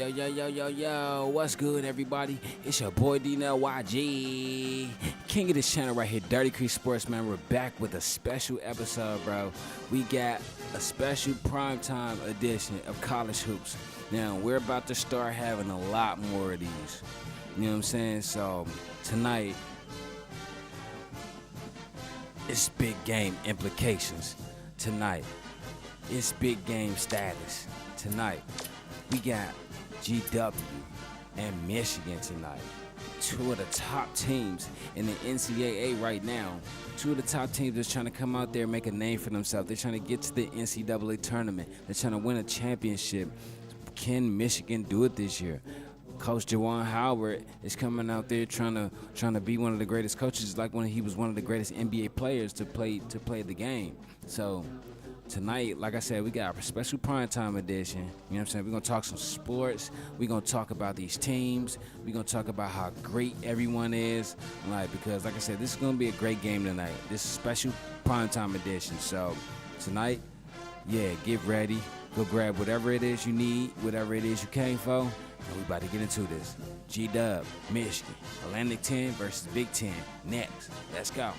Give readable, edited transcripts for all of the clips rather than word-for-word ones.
Yo, what's good, everybody? It's your boy YG, king of this channel right here, Dirty Creek Sportsman. We're back with a special episode, bro. We got a special primetime edition of college hoops. Now, we're about to start having a lot more of these. You know what I'm saying? So, tonight, it's big game implications. Tonight, it's big game status. Tonight, we got GW and Michigan tonight. Two of the top teams in the NCAA right now. Two of the top teams that's trying to come out there and make a name for themselves. They're trying to get to the NCAA tournament. They're trying to win a championship. Can Michigan do it this year? Coach Juwan Howard is coming out there trying to be one of the greatest coaches, like when he was one of the greatest NBA players to play the game. So tonight, like I said, we got a special primetime edition. You know what I'm saying? We're going to talk some sports. We're going to talk about these teams. We're going to talk about how great everyone is. Because, like I said, this is going to be a great game tonight. This is a special primetime edition. So tonight, get ready. Go grab whatever it is you need, whatever it is you came for. And we about to get into this. G-Dub, Michigan, Atlantic 10 versus Big 10. Next. Let's go.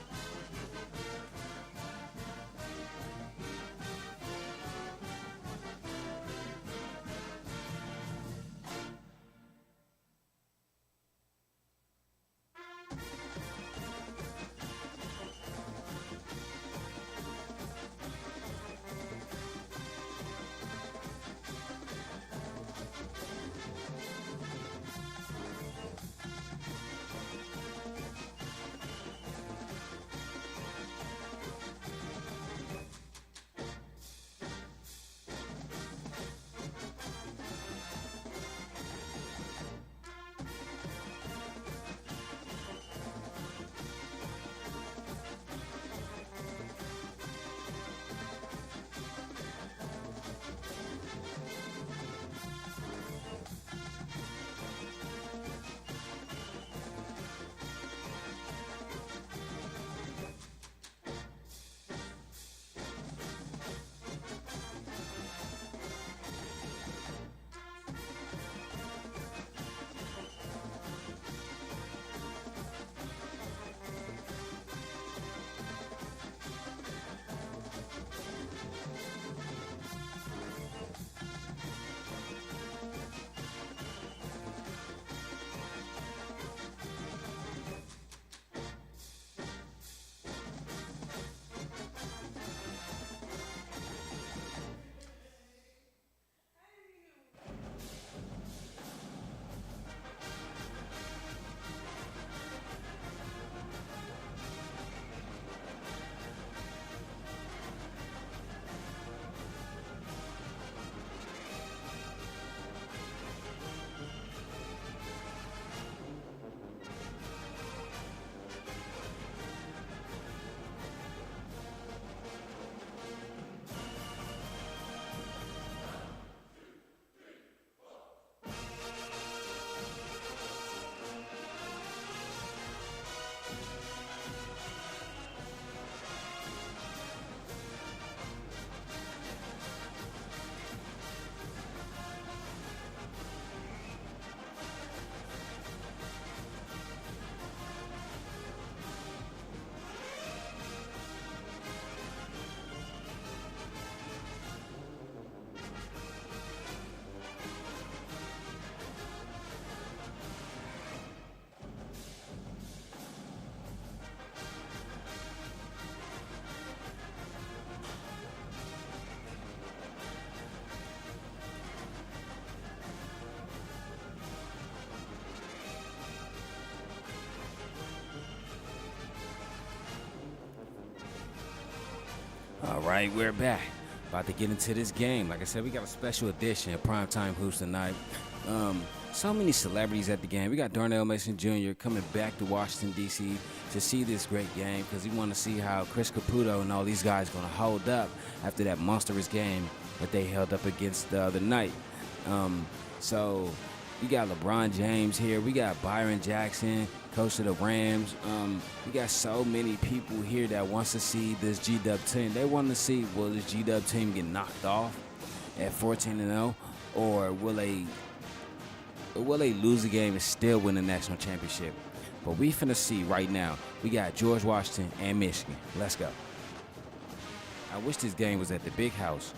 All right, we're back. About to get into this game. Like I said, we got a special edition of Primetime Hoops tonight. So many celebrities at the game. We got Darnell Mason Jr. coming back to Washington, D.C. to see this great game because we want to see how Chris Caputo and all these guys going to hold up after that monstrous game that they held up against the other night. So we got LeBron James here. We got Byron Jackson, coach of the Rams. We got so many people here that wants to see this G-Dub team. They want to see, will this G-Dub team get knocked off at 14-0, or will they will they lose the game and still win the national championship? But we finna see right now. We got George Washington and Michigan. Let's go. I wish this game was at the big house.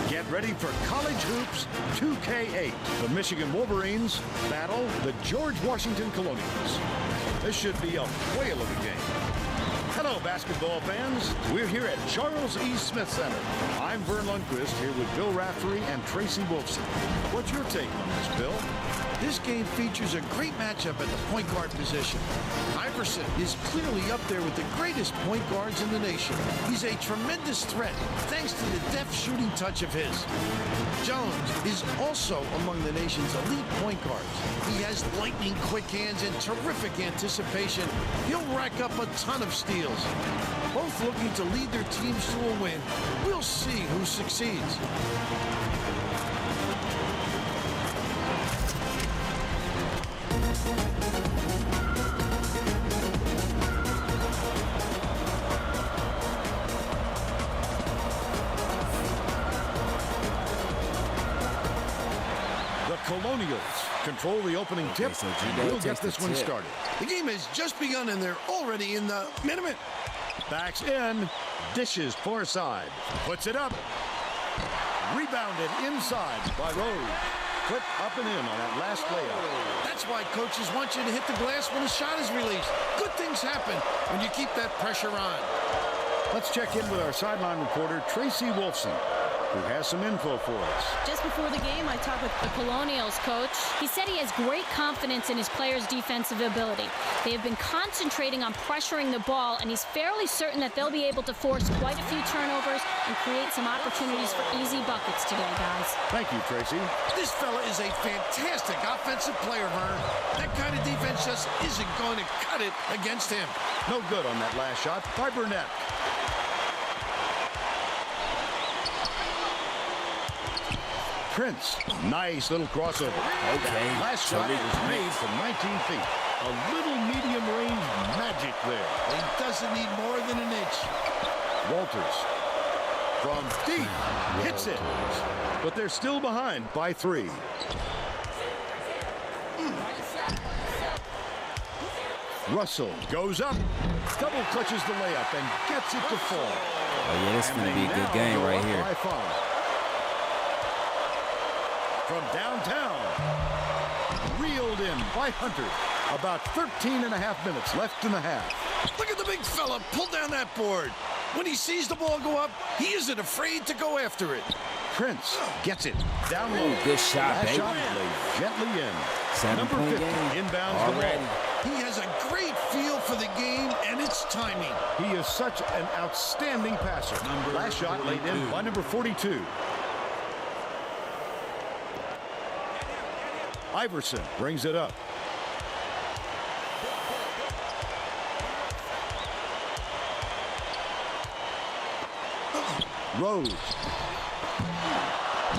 Get ready for College Hoops 2K8. The Michigan Wolverines battle the George Washington Colonials. This should be a whale of a game. Hello, basketball fans. We're here at Charles E. Smith Center. I'm Vern Lundquist here with Bill Raftery and Tracy Wolfson. What's your take on this, Bill? This game features a great matchup at the point guard position. Iverson is clearly up there with the greatest point guards in the nation. He's a tremendous threat thanks to the deft shooting touch of his. Jones is also among the nation's elite point guards. He has lightning quick hands and terrific anticipation. He'll rack up a ton of steals. Both looking to lead their teams to a win. We'll see who succeeds. Colonials control the opening tip. So we'll get this one started. The game has just begun and they're already in the minute. Backs in, dishes far side, puts it up. Rebounded inside by Rose. Put up and in on that last layup. That's why coaches want you to hit the glass when a shot is released. Good things happen when you keep that pressure on. Let's check in with our sideline reporter, Tracy Wolfson, who has some info for us. Just before the game, I talked with the Colonials coach. He said he has great confidence in his players' defensive ability. They have been concentrating on pressuring the ball, and he's fairly certain that they'll be able to force quite a few turnovers and create some opportunities for easy buckets today, guys. Thank you, Tracy. This fella is a fantastic offensive player, Vern. That kind of defense just isn't going to cut it against him. No good on that last shot by Burnett. Prince, nice little crossover. Okay. Last shot is made from 19 feet. A little medium range magic there. He doesn't need more than an inch. Walters from deep hits it, but they're still behind by 3. Russell goes up, double clutches the layup and gets it to fall. Oh yeah, this is gonna be a good game right here. By 5. From downtown, reeled in by Hunter. About 13 and a half minutes left in the half. Look at the big fella pull down that board. When he sees the ball go up, he isn't afraid to go after it. Prince gets it down low. Ooh, good shot, baby. Shot laid gently in. 7-point Number 50 game. inbounds Already. the ball. He has a great feel for the game and its timing. He is such an outstanding passer. Last shot laid in by number 42. Iverson brings it up. Rose.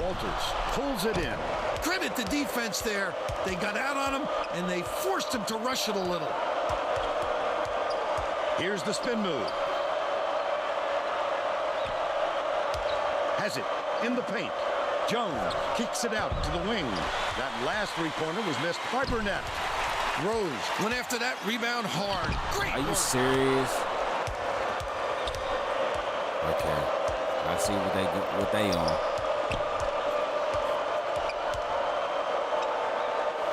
Walters pulls it in. Credit the defense there. They got out on him, and they forced him to rush it a little. Here's the spin move. has it in the paint. Jones kicks it out to the wing. That last three-pointer was missed by Burnett. Rose went after that rebound hard. Great Are you work. serious? Okay. I see what they on.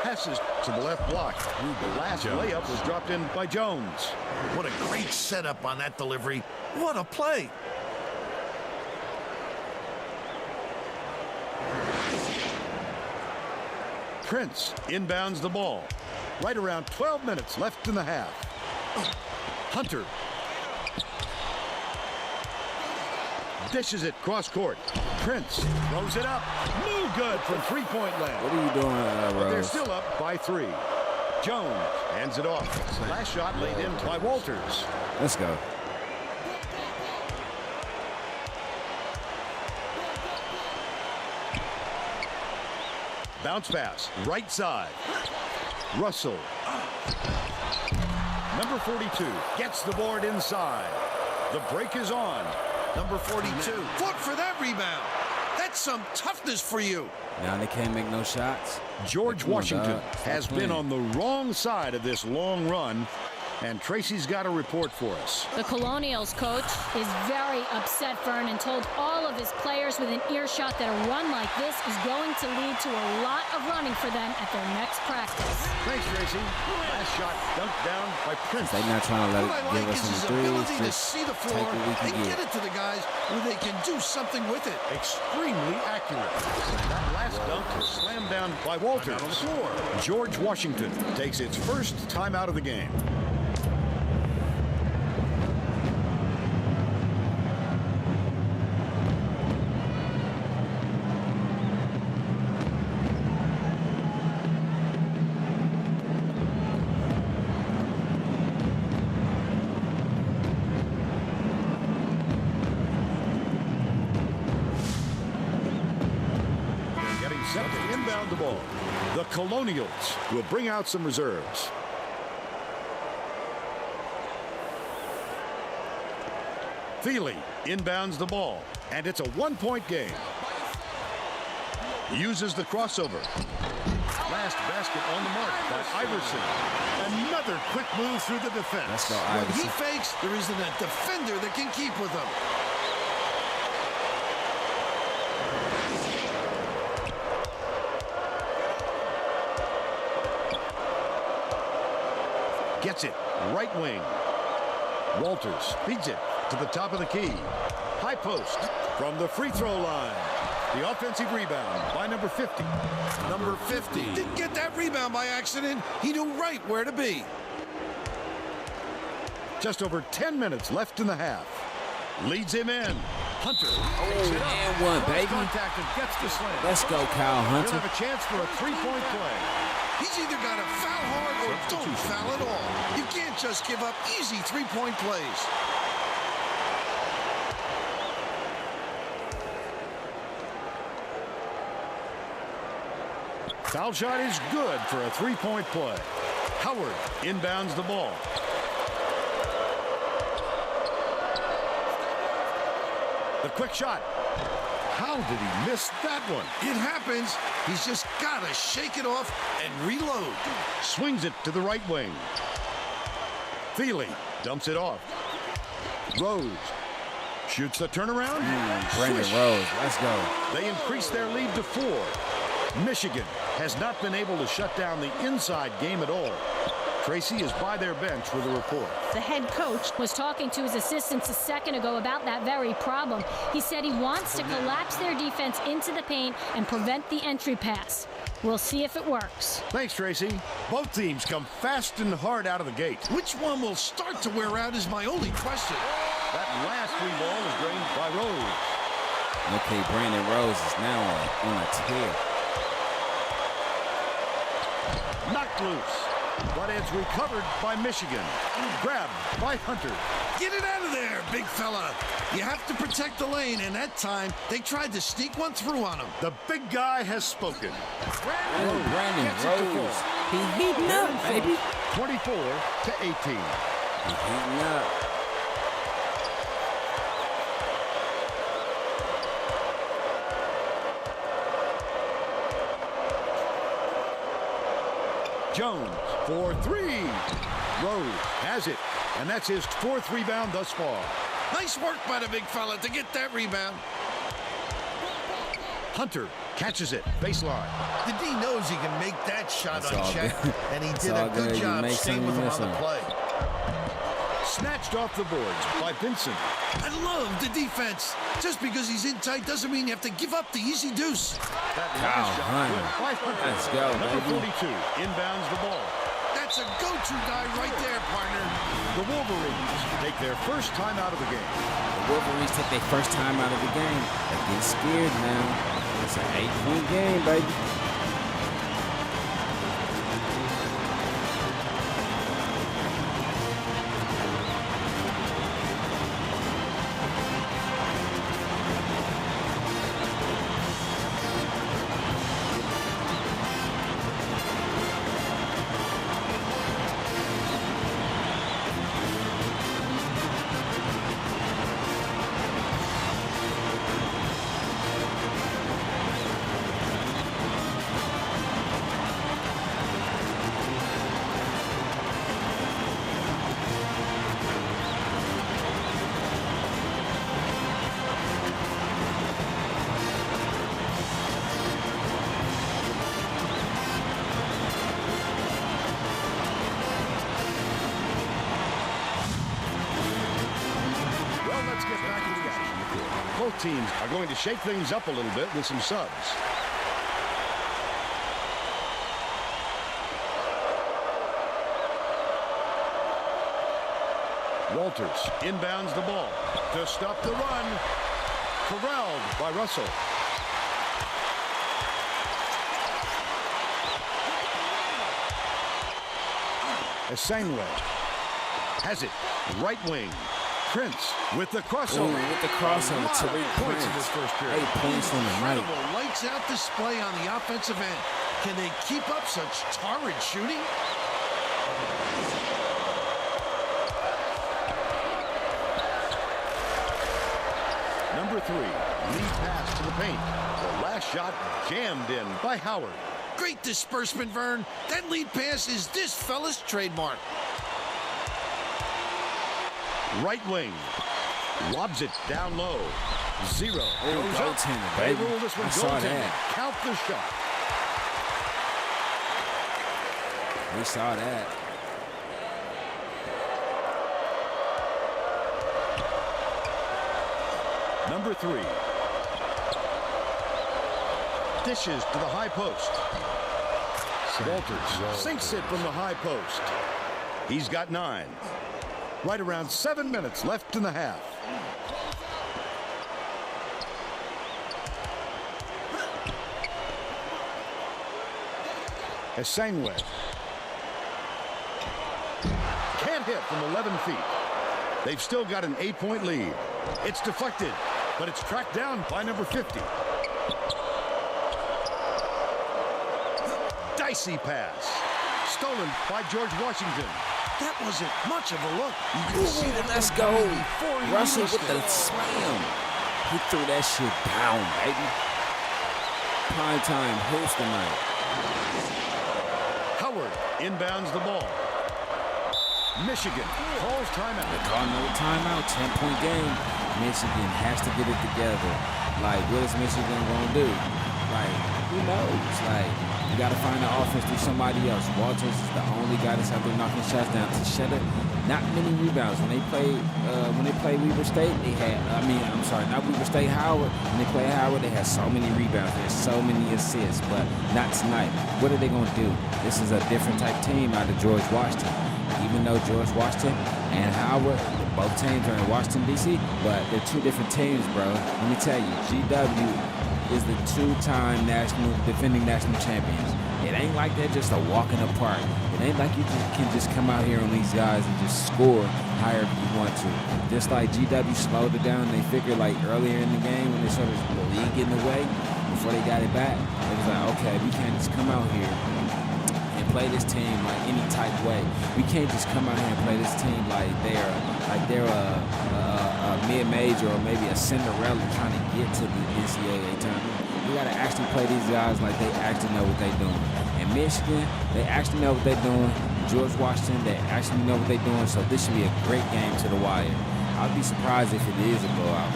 Passes to the left block. The last layup was dropped in by Jones. What a great setup on that delivery. What a play. Prince inbounds the ball. Right around 12 minutes left in the half. Hunter dishes it cross court. Prince throws it up. No good from three-point land. What are you doing, But they're Rose? still up by 3. Jones hands it off. Last shot laid in by Walters. Let's go. Bounce pass, right side. Russell. Number 42 gets the board inside. The break is on. Number 42 fought for that rebound. That's some toughness for you. Now they can't make no shots. George Come on, Washington dog. Stop has been playing. on the wrong side of this long run, and Tracy's got a report for us. The Colonials coach is very upset, Vern, and told all of his players within earshot that a run like this is going to lead to a lot of running for them at their next practice. Thanks, Tracy. Last shot dunked down by Prince. They not trying to let What I it give like us is his some ability threes. to Just see the take floor what we and can get get. it to the guys where they can do something with it. Extremely accurate. That last dunk is slammed down by Walters. On the floor. George Washington takes its first time out of the game. Getting set to inbound the ball. The Colonials will bring out some reserves. Thiele inbounds the ball, and it's a one-point game. Uses the crossover. Last basket on the mark by Iverson. Another quick move through the defense. Let's go, When he Iverson. fakes, there isn't a defender that can keep with him. Gets it, right wing. Walters feeds it to the top of the key. High post from the free throw line. The offensive rebound by number 50. Number 50 didn't get that rebound by accident. He knew right where to be. Just over 10 minutes left in the half. Leads him in. Hunter. Oh, and one, baby. Contact and gets the slam. Let's go, Kyle He'll Hunter. have a chance for a three-point play. He's either got to foul hard or don't foul at all. You can't just give up easy three-point plays. Foul shot is good for a three-point play. Howard inbounds the ball. The quick shot. How did he miss that one? It happens. He's just got to shake it off and reload. Swings it to the right wing. Thiele dumps it off. Rose shoots the turnaround. Brandon Swish. Rose. Let's go. They increase their lead to 4. Michigan has not been able to shut down the inside game at all. Tracy is by their bench with a report. The head coach was talking to his assistants a second ago about that very problem. He said he wants to collapse their defense into the paint and prevent the entry pass. We'll see if it works. Thanks, Tracy. Both teams come fast and hard out of the gate. Which one will start to wear out is my only question. That last free ball is drained by Rose. Okay, Brandon Rose is now on a tear. Knocked loose, but it's recovered by Michigan. Grabbed by Hunter. Get it out of there, big fella. You have to protect the lane, and that time they tried to sneak one through on him. The big guy has spoken. Oh, Brandon gets it to Rose. fall. He heating up, baby. 24-18. He heating up. Jones for three. Rose has it, and that's his fourth rebound thus far. Nice work by the big fella to get that rebound. Hunter catches it, baseline. The D knows he can make that shot It's all unchecked, good. and he It's did all a good good. You job make staying some, with you him miss on the some. play. Snatched off the boards by Vincent. I love the defense. Just because he's in tight doesn't mean you have to give up the easy deuce. That Kyle last shot Hunter. good by Hunter. Let's go, Number baby. 42 inbounds the ball. That's a go-to guy right there, partner. The Wolverines take their first time out of the game. The Wolverines take their first time out of the game. They get scared now. It's an 8-point game, baby. Well, let's get back into the action. Both teams are going to shake things up a little bit with some subs. Walters inbounds the ball to stop the run. Corralled by Russell. Esangwe has it. Right wing. Prince with the crossover. Ooh, with the crossover. A lot of Tariq points in Prince. this first period. 8 points on the night. Incredible lights-out display on the offensive end. Can they keep up such torrid shooting? Number 3, lead pass to the paint. The last shot jammed in by Howard. Great disbursement, Vern. That lead pass is this fella's trademark. Right wing. Lobs it down low. Zero. Oh, Goes up. goaltending, They baby. rule this one I saw goaltending. that. Count the shot. We saw that. Number 3. Dishes to the high post. Walters sinks it from the high post. He's got 9. Right around 7 minutes left in the half. Esangwe. Can't hit from 11 feet. They've still got an 8-point lead. It's deflected, but it's tracked down by number 50. Dicey pass. Stolen by George Washington. That wasn't much of a look. You can see that Let's one go. coming before he Russell released with the it. slam. He threw that shit down, baby. Prime time host tonight. Howard inbounds the ball. Michigan calls They timeout. call another timeout. 10-point game. Michigan has to get it together. Like, what is Michigan gonna do? Like, who knows? Like, you gotta find the offense through somebody else. Walters is the only guy that's out there knocking shots down. To Cheddar, not many rebounds. When they played Weber State, they had. Not Weber State. Howard. When they played Howard, they had so many rebounds. They had so many assists, but not tonight. What are they gonna do? This is a different type team out of George Washington. Even though George Washington and Howard, both teams are in Washington, D.C., but they're two different teams, bro. Let me tell you, GW is the two-time defending national champions. It ain't like they're just a walk in the park. It ain't like you can just come out here on these guys and just score however you want to. Just like GW slowed it down, they figured like earlier in the game when they started the league getting away, before they got it back, it was like, okay, we can't just come out here and play this team like any type way. We can't just come out here and play this team like they're a mid-major or maybe a Cinderella trying to get to the NCAA tournament. We gotta actually play these guys like they actually know what they're doing. In Michigan, they actually know what they're doing. George Washington, they actually know what they're doing. So this should be a great game to the wire. I'd be surprised if it is a blowout.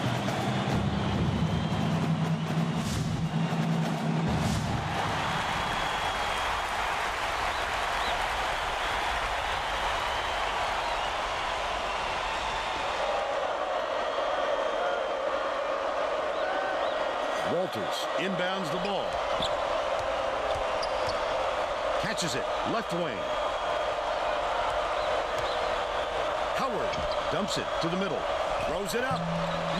Walters inbounds the ball. Catches it, left wing. Howard dumps it to the middle. Throws it up.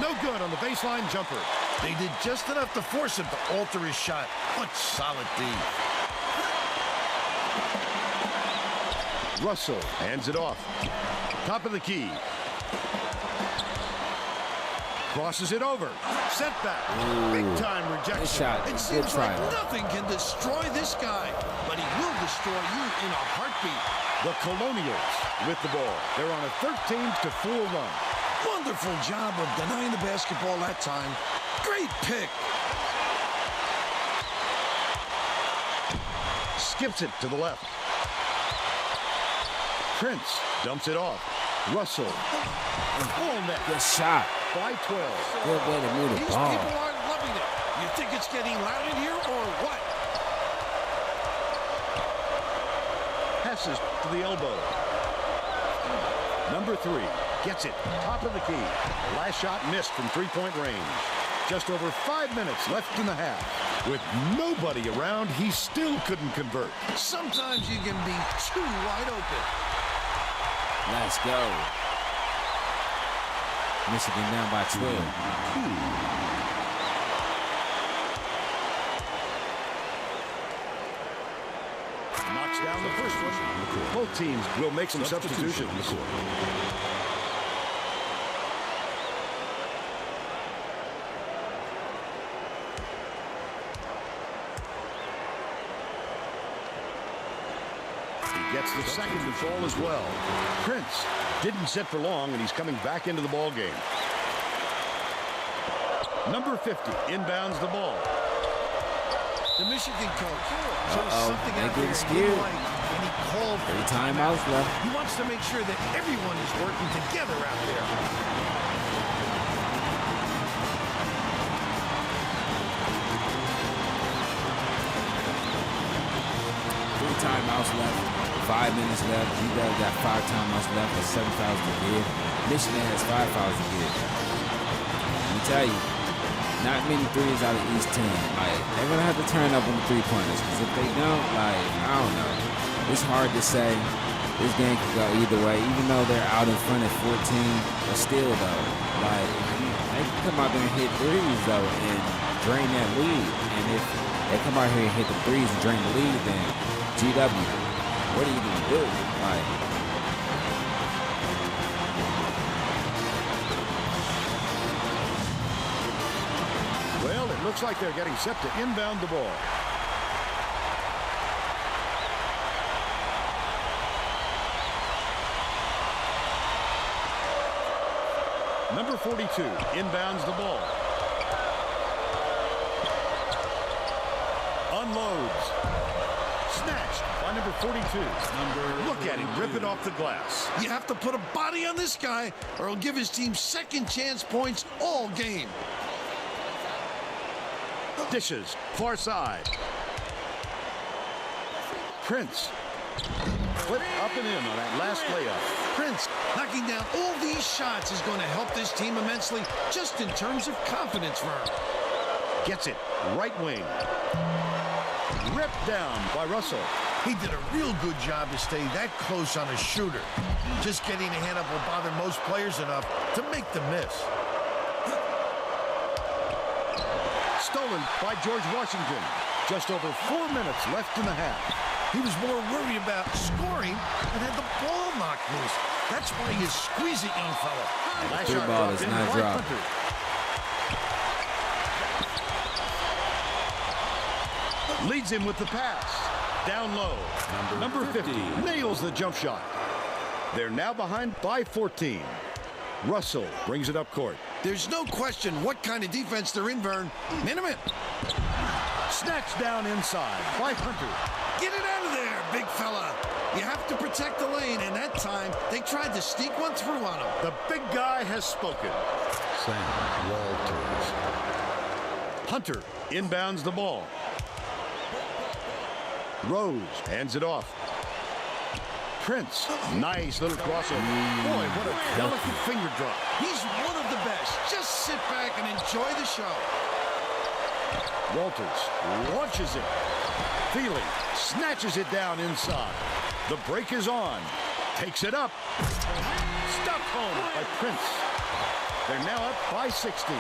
No good on the baseline jumper. They did just enough to force him to alter his shot. What solid D. Russell hands it off. Top of the key. Crosses it over. Setback. Big time rejection. Good shot. It seems like nothing can destroy this guy, but he will destroy you in a heartbeat. The Colonials with the ball. They're on a 13-4 run. Wonderful job of denying the basketball that time. Great pick. Skips it to the left. Prince dumps it off. Russell. Full net. Good shot. By 12. Good way to move the These ball. people aren't loving it. You think it's getting loud in here or what? Passes to the elbow. Number 3 gets it. Top of the key. Last shot missed from three-point range. Just over 5 minutes left in the half. With nobody around, he still couldn't convert. Sometimes you can be too wide open. Let's go. Michigan down by 12. Knocks down the first one. Both teams will make some substitutions. He gets the second control as well. Prince didn't sit for long, and he's coming back into the ball game. Number 50 inbounds the ball. The Michigan coach shows something They out getting there scared. and he called for 3 timeouts left. He wants to make sure that everyone is working together out there. 3 timeouts left. 5 minutes left. GW got 5 timeouts left. That's 7 fouls to give. Michigan has 5 fouls to give. Let me tell you, not many threes out of each team. Like, they're gonna have to turn up on the 3-pointers. Because if they don't, like, I don't know. It's hard to say. This game could go either way. Even though they're out in front at 14, but still though, like, they can come out there and hit threes though and drain that lead. And if they come out here and hit the threes and drain the lead, then GW, what are you gonna do? Like, Well, it looks like they're getting set to inbound the ball. Number 42 inbounds the ball. Unloads. Snatched by number 42. Look at him rip it off the glass. You have to put a body on this guy, or he'll give his team second chance points all game. Dishes far side. Prince. Flip up and in on that last layup. Prince knocking down all these shots is going to help this team immensely, just in terms of confidence for him. Gets it. Right wing. Ripped down by Russell. He did a real good job to stay that close on a shooter. Just getting a hand up will bother most players enough to make them miss. Stolen by George Washington. Just over 4 minutes left in the half. He was more worried about scoring and had the ball knocked loose. That's why he's squeezing, young fella. Last Three shot ball dropped is in not by dropped. Hunter. Leads him with the pass. Down low. Number 50 nails the jump shot. They're now behind by 14. Russell brings it up court. There's no question what kind of defense they're in, Vern. Minimum. Snatched down inside by Hunter. Get it out of there, big fella. You have to protect the lane, and that time they tried to sneak one through on him. The big guy has spoken. Sam Walters. Hunter inbounds the ball. Rose hands it off. Prince, nice little crossover. Boy, what a delicate finger drop. He's one of the best. Just sit back and enjoy the show. Walters launches it. Feely snatches it down inside. The break is on. Takes it up. Stuck home by Prince. They're now up by 16.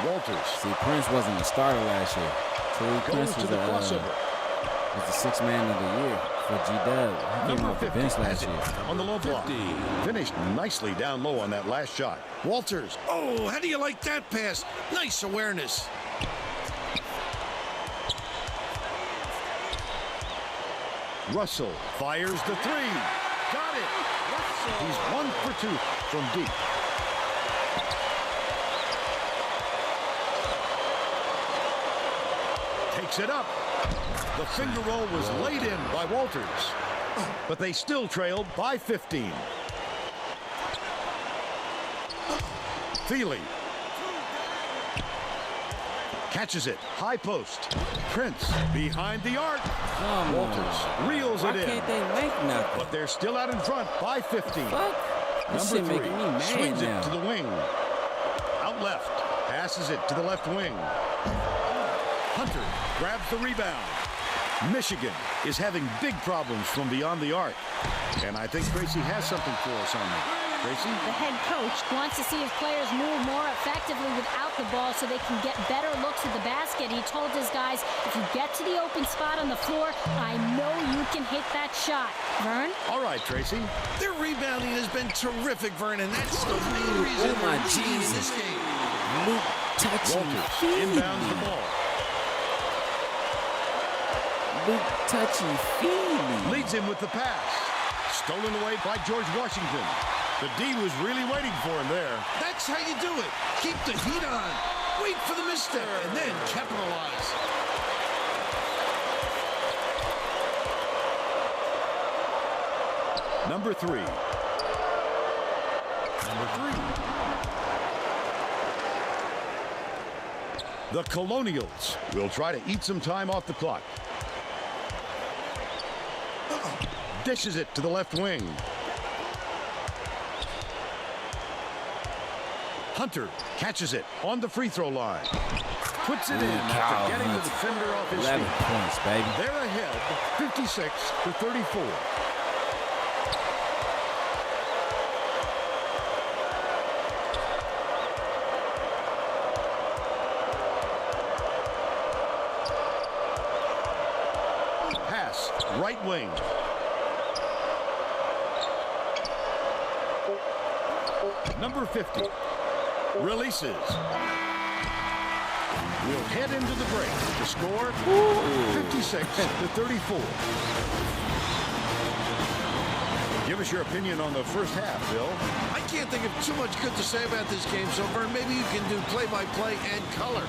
Walters. See, Prince wasn't the starter last year. So Prince Goes to the crossover. was the sixth man of the year for G-Dub. He came Number off the 50 bench has last it year. on the low block. Finished nicely down low on that last shot. Walters. Oh, how do you like that pass? Nice awareness. Russell fires the three. Got it. He's 1 for 2 from deep. Takes it up. The finger roll was laid in by Walters, but they still trailed by 15. Feely catches it. High post. Prince behind the arc. Come Walters on. reels Why it in. can't they make nothing? But they're still out in front by 15. Fuck. This shit Number 3 making me mad swings now. it to the wing. Out left. Passes it to the left wing. Hunter grabs the rebound. Michigan is having big problems from beyond the arc. And I think Tracy has something for us on that. Tracy? The head coach wants to see his players move more effectively without the ball so they can get better looks at the basket. He told his guys, if you get to the open spot on the floor, I know you can hit that shot. Vern? All right, Tracy. Their rebounding has been terrific, Vern, and that's the main reason Oh, my they're leading in Jesus. this game. Luke touching Walters Feely. inbounds the ball. Luke touching Feely. Leads him with the pass. Stolen away by George Washington. The D was really waiting for him there. That's how you do it. Keep the heat on. Wait for the misstep, and then capitalize. Number 3. The Colonials will try to eat some time off the clock. Dishes it to the left wing. Hunter catches it on the free throw line. Puts it in after getting the defender off his 11 feet. points, baby. They're ahead, 56-34. Pass, right wing. Number 50 releases. We'll head into the break. The score, 56-34. Give us your opinion on the first half, Bill. I can't think of too much good to say about this game, so Vern, maybe you can do play-by-play and color.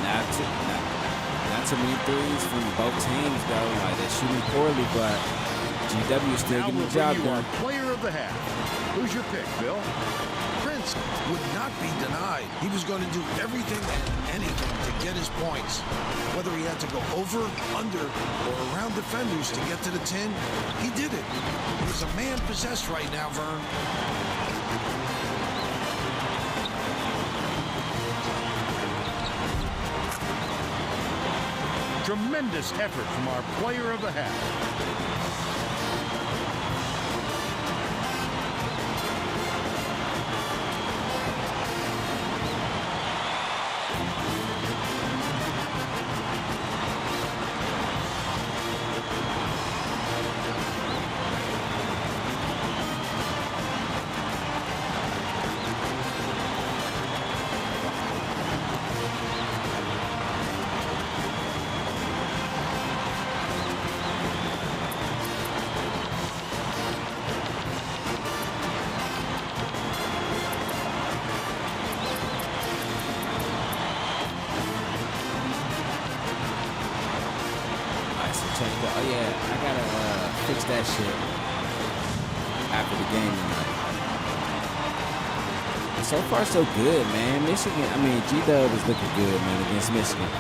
Not too many threes from both teams, though. Like, they're shooting poorly, but GW is still Now getting we'll the job bring you done. our player of the half. Who's your pick, Bill? Prince would not be denied. He was going to do everything and anything to get his points. Whether he had to go over, under, or around defenders to get to the 10, he did it. He's a man possessed right now, Vern. Tremendous effort from our player of the half. change the. Oh yeah, I gotta fix that shit after the game tonight. So far, so good, man. Michigan, I mean, G-Dub is looking good, man, against Michigan.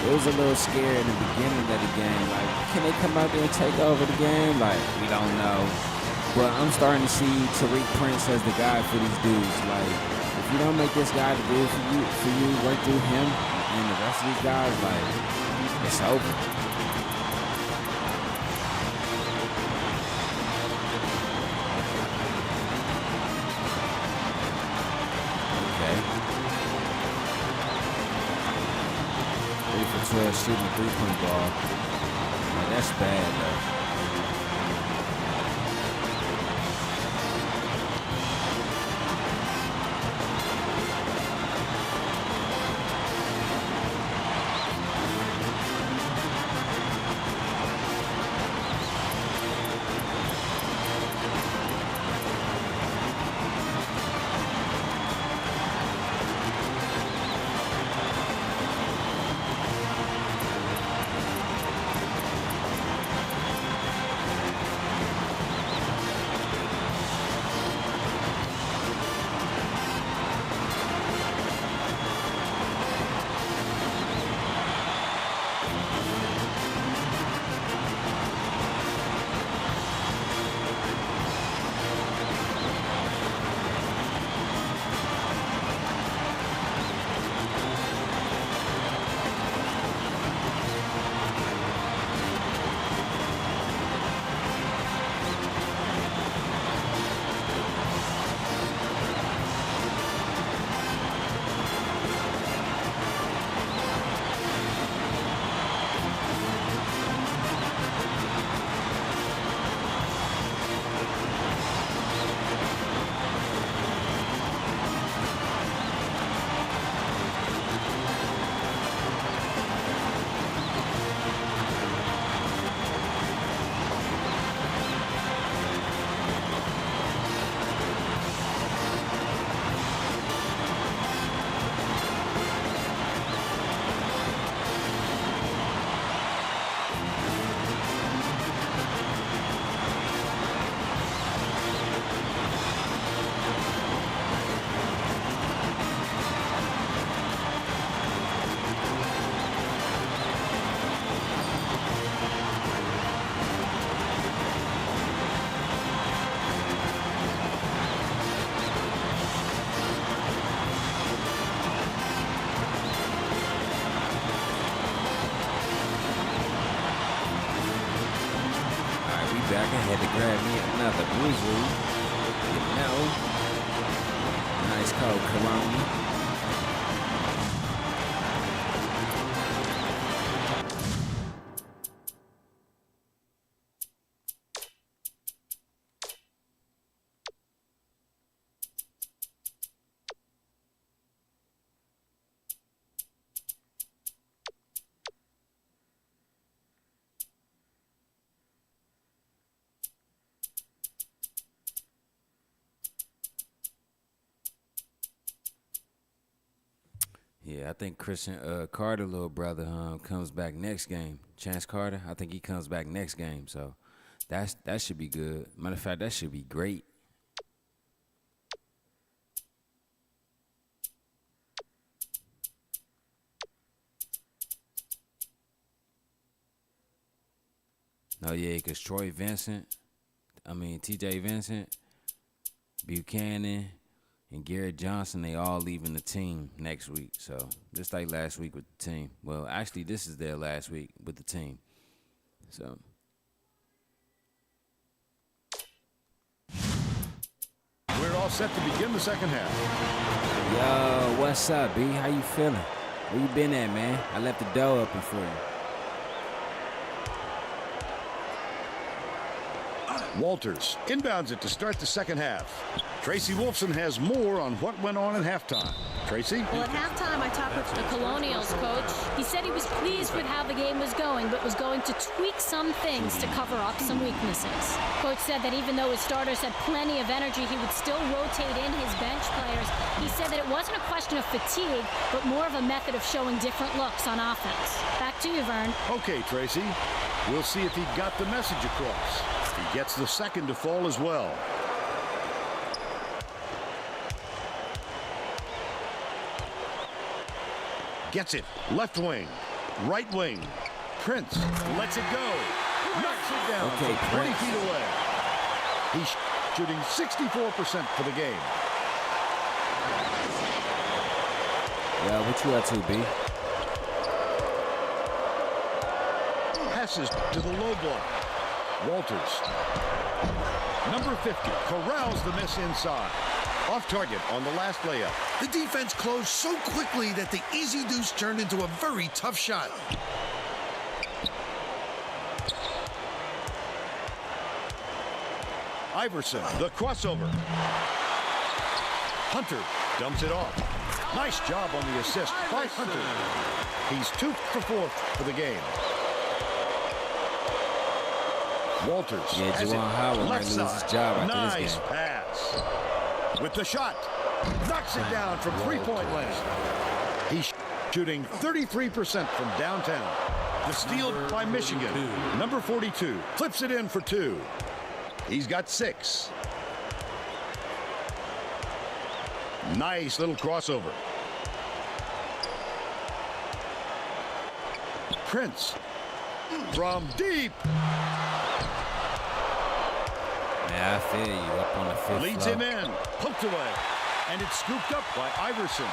It was a little scary in the beginning of the game. Like, can they come out there and take over the game? Like, we don't know. But I'm starting to see Tariq Prince as the guy for these dudes. Like, if you don't make this guy the dude for you, work through him and the rest of these guys, like, it's over. Shooting a three-point ball. Man, that's bad, though. Back, I had to grab me another breezy. You know, nice cold Corona. Yeah, I think Christian Carter, little brother, comes back next game. Chance Carter, I think he comes back next game. So that should be good. Matter of fact, that should be great. Oh yeah, because TJ Vincent, Buchanan, and Garrett Johnson, they all leaving the team next week. So just like last week with the team. Well, actually, this is their last week with the team. So. We're all set to begin the second half. Yo, what's up, B? How you feeling? Where you been at, man? I left the door open for you. Walters inbounds it to start the second half. Tracy Wolfson has more on what went on at halftime. Tracy? Well, at halftime, I talked with the Colonials coach. He said he was pleased with how the game was going, but was going to tweak some things to cover up some weaknesses. Coach said that even though his starters had plenty of energy, he would still rotate in his bench players. He said that it wasn't a question of fatigue, but more of a method of showing different looks on offense. Back to you, Vern. Okay, Tracy. We'll see if he got the message across. He gets the second to fall as well. Gets it. Left wing. Right wing. Prince lets it go. Knocks it down Okay, from 20 Prince. feet away. He's shooting 64% for the game. Yeah, what you up to, B? Passes to the low block. Walters. Number 50 corrals the miss inside. Off target on the last layup. The defense closed so quickly that the easy deuce turned into a very tough shot. Iverson, the crossover. Hunter dumps it off. Nice job on the assist by Hunter. He's 2 for 4 for the game. Walters Yeah, has it. Juwan Howard might Left lose his side. job after Nice this game. pass. With the shot. Knocks it down from three-point land. He's shooting 33% from downtown. The steal by Michigan. Number 42 flips it in for 2. He's got 6. Nice little crossover. Prince from deep. Yeah, I feel you. Up on the fifth Leads floor. him in. Poked away. And it's scooped up by Iverson.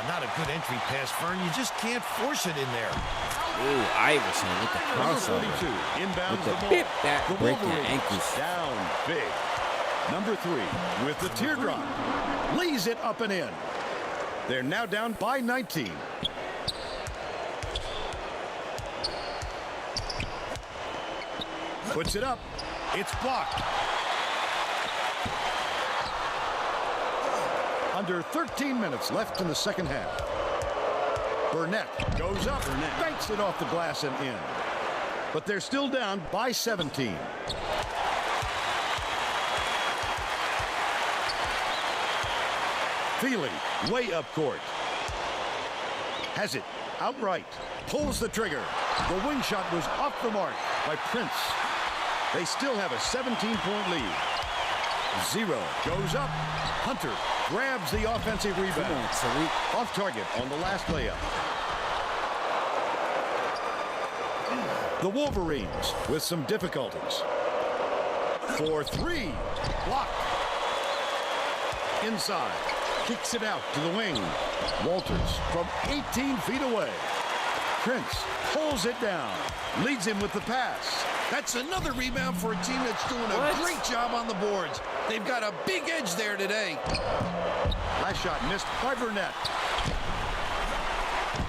Not a good entry pass, Vern. You just can't force it in there. Ooh, Iverson with the Number crossover. 42 inbounds With the the ball. bip that The breaking Wolverines ankles. down big. Number 3 with the teardrop. Lays it up and in. They're now down by 19. Puts it up. It's blocked. Under 13 minutes left in the second half. Burnett goes up. Banks it off the glass and in. But they're still down by 17. Feely, way up court. Has it outright. Pulls the trigger. The wing shot was off the mark by Prince. They still have a 17-point lead. 0 goes up. Hunter grabs the offensive rebound. Come on, Tariq. Off target on the last layup. The Wolverines with some difficulties. For 3. Blocked. Inside. Kicks it out to the wing. Walters from 18 feet away. Prince pulls it down. Leads him with the pass. That's another rebound for a team that's doing a What? great job on the boards. They've got a big edge there today. Last shot missed by Burnett.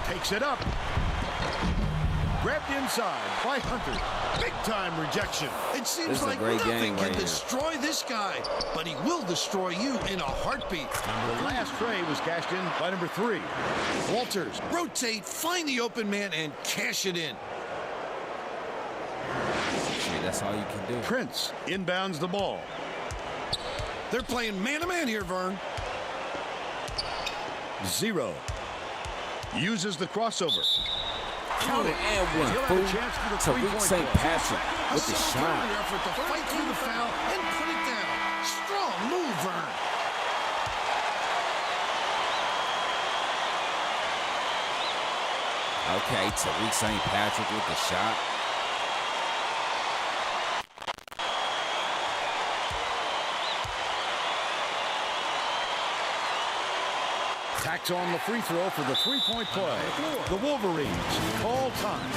Takes it up. Grabbed inside by Hunter. Big time rejection. It This seems is a like great nothing game can right here. destroy this guy, but he will destroy you in a heartbeat. The last tray was cashed in by number 3. Walters, rotate, find the open man, and cash it in. Shit, that's all you can do. Prince inbounds the ball. They're playing man-to-man here, Vern. 0. Uses the crossover. Count it and one, He'll have fool. a chance for the Tariq three-point St. play. Patrick with the Some shot. great effort to fight through the foul and put it down. Strong move, Vern. Okay, Tariq St. Patrick with the shot. Tacks on the free throw for the three-point play. The Wolverines call time.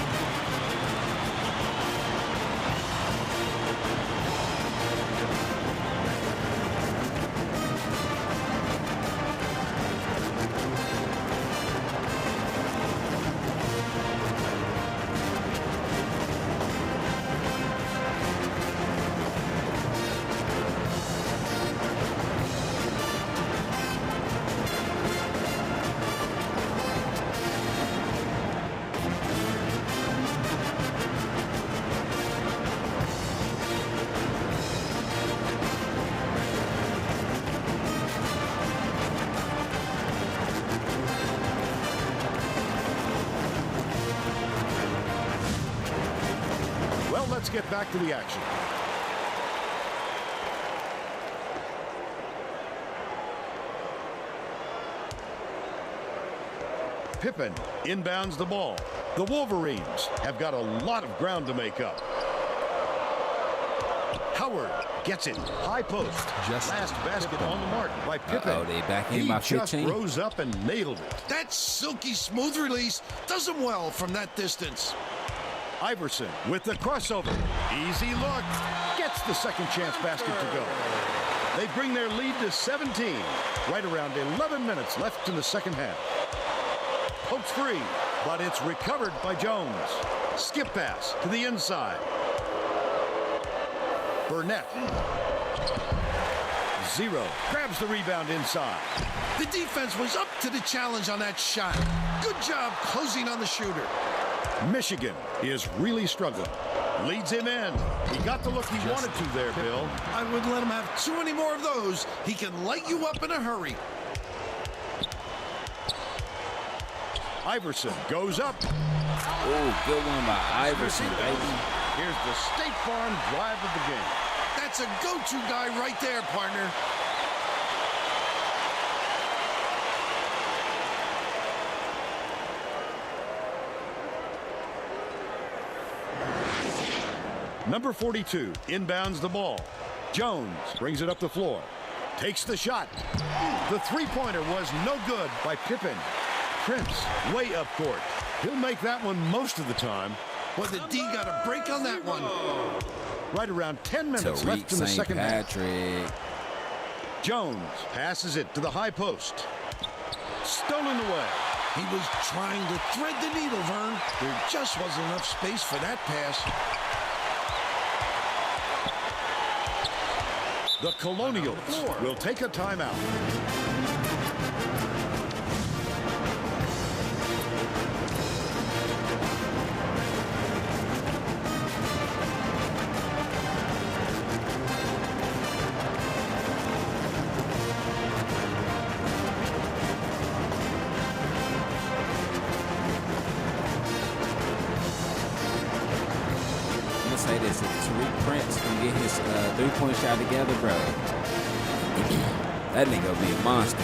get back to the action. Pippen inbounds the ball. The Wolverines have got a lot of ground to make up. Howard gets it. High post. Last basket on the mark by Pippen. They back in by 15. He just rose up and nailed it. That silky smooth release does him well from that distance. Iverson with the crossover. Easy look. Gets the second chance basket to go. They bring their lead to 17. Right around 11 minutes left in the second half. Pokes free, but it's recovered by Jones. Skip pass to the inside. Burnett. Zero. Grabs the rebound inside. The defense was up to the challenge on that shot. Good job closing on the shooter. Michigan is really struggling. Leads him in. He got the look he wanted to there, Bill. I wouldn't let him have too many more of those. He can light you up in a hurry. Iverson goes up. Oh, good one by Iverson, baby. Here's the State Farm drive of the game. That's a go-to guy right there, partner. Number 42 inbounds the ball. Jones brings it up the floor. Takes the shot. The three-pointer was no good by Pippen. Prince way up court. He'll make that one most of the time. But the D got a break on that one. Right around 10 minutes Tariq left in the second half. Patrick. Jones passes it to the high post. Stolen away. He was trying to thread the needle, Vern. There just wasn't enough space for that pass. The Colonials will take a timeout. Say this, if Tariq Prince can get his three-point shot together, bro, that nigga will be a monster.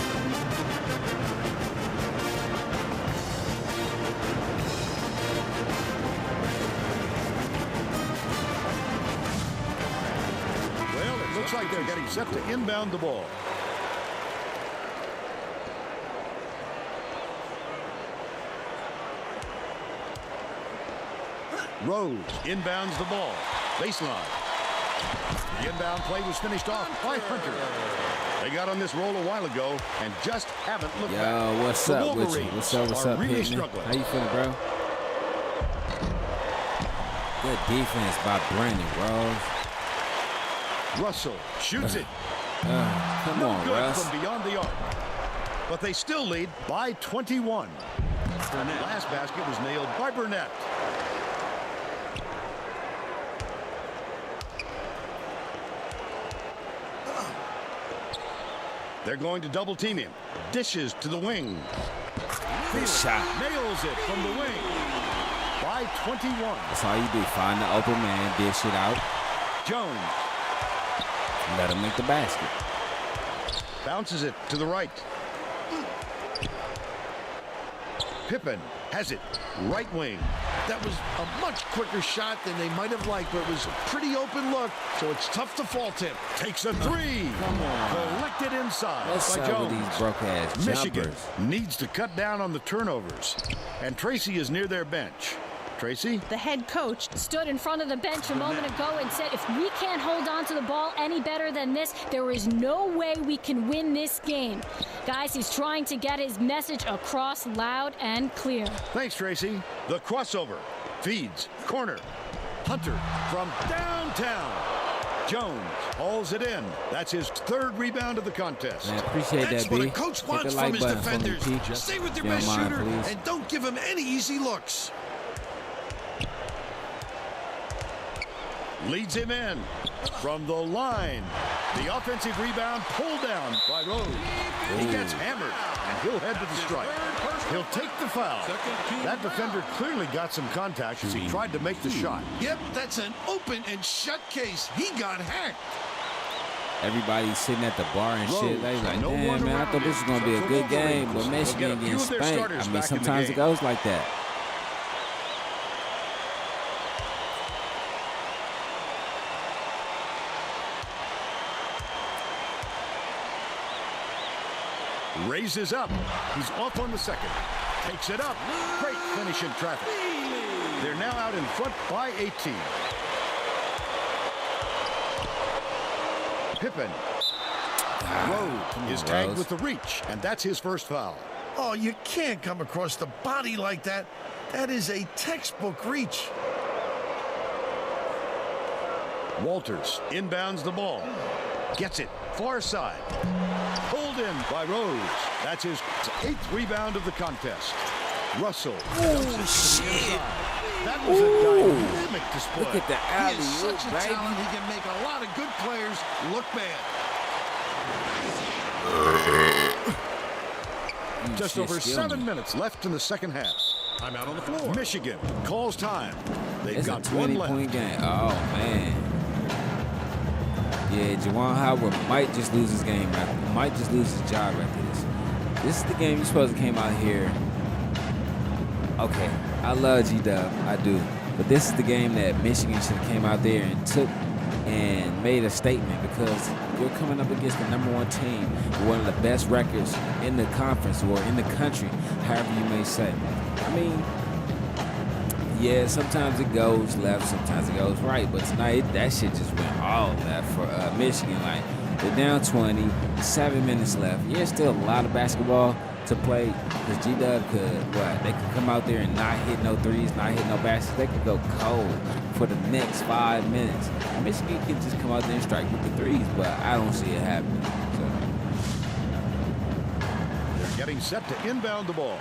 Well, it looks like they're getting set to inbound the ball. Rose inbounds the ball. Baseline. The inbound play was finished off by Hunter. They got on this roll a while ago and just haven't looked back. Yo, what's The up with you? Wolverines What's are up, really Pittman? struggling. How you feeling, bro? Good defense by Brandon Rose. Russell shoots it. Come No on, good Russ. from beyond the arc. But they still lead by 21. Burnett. Last basket was nailed by Burnett. They're going to double team him. Dishes to the wing. Good shot. Nails it from the wing. By 21. That's all you do. Find the open man, dish it out, Jones let him make the basket. bounces it to the right. Pippen has it. Right wing. That was a much quicker shot than they might have liked, but it was a pretty open look, so it's tough to fault him. Takes a three. Come on. Collected inside What's by up with Jones. these broke-ass Michigan jumpers? needs to cut down on the turnovers. And Tracy is near their bench. Tracy? The head coach stood in front of the bench a moment ago and said, if we can't hold on to the ball any better than this, there is no way we can win this game. Guys, he's trying to get his message across loud and clear. Thanks, Tracy. The crossover. Feeds. Corner. Hunter from downtown. Jones hauls it in. That's his third rebound of the contest. Man, appreciate That's that, what B. a coach Hit wants the like from his button for me, defenders. P. Stay with your If you best don't mind, shooter please. and don't give him any easy looks. Leads him in. From the line, the offensive rebound pulled down by Rose. He gets hammered, and he'll head to the strike. He'll take the foul. That defender clearly got some contact as he tried to make the shot. Yep, that's an open and shut case. He got hacked. Everybody's sitting at the bar and shit. They like, damn, man, I thought this was going to be a good game, but Michigan getting spanked. I mean, sometimes it goes like that. Raises up. He's off on the second. Takes it up. Great finish in traffic. They're now out in front by 18. Pippen. Rose is tagged with the reach, and that's his first foul. Oh, you can't come across the body like that. That is a textbook reach. Walters inbounds the ball. Gets it. Far side. Pulled in by Rose. That's his 8th rebound of the contest. Russell. Oh, shit. That was a dynamic display. Look at the He is alley-oop, such a baby. talent, he can make a lot of good players look bad. Just over 7 minutes left in the second half. I'm out on the floor. Michigan calls time. They've It's a got one left. 20-point game. Oh, man. Yeah, Juwan Howard might just lose his game. Might just lose his job after this. This is the game you're supposed to came out here. Okay, I love G-Dub. I do. But this is the game that Michigan should have came out there and took and made a statement, because you're coming up against the #1 team with one of the best records in the conference or in the country, however you may say. I mean, yeah, sometimes it goes left, sometimes it goes right, but tonight that shit just went all left for Michigan. Like, they're down 20, 7 minutes left. Yeah, still a lot of basketball to play, because G-Dub could, they could come out there and not hit no threes, not hit no baskets. They could go cold for the next 5 minutes. Michigan could just come out there and strike with the threes, but I don't see it happening. So. They're getting set to inbound the ball.